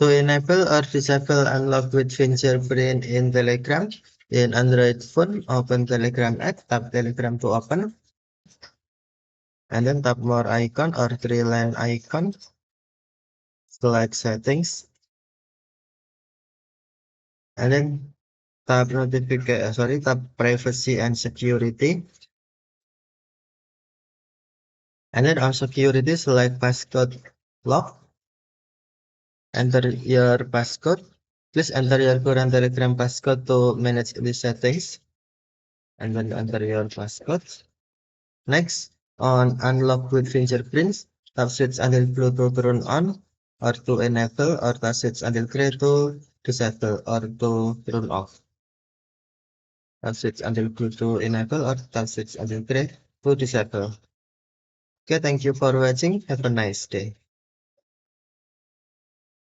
To enable or disable unlock with fingerprint in Telegram, in Android phone, open Telegram app, tap Telegram to open, and then tap more icon or three-line icon, select settings, and then tap tap privacy and security, and then on security, select passcode lock, enter your passcode. Please enter your current Telegram passcode to manage the settings, and then enter your passcode. Next, on unlock with fingerprints, tap switch until blue to turn on, or to enable, or tap switch until gray to disable, or to turn off. Tap switch until blue to enable, or tap switch until gray to disable. Okay, thank you for watching. Have a nice day.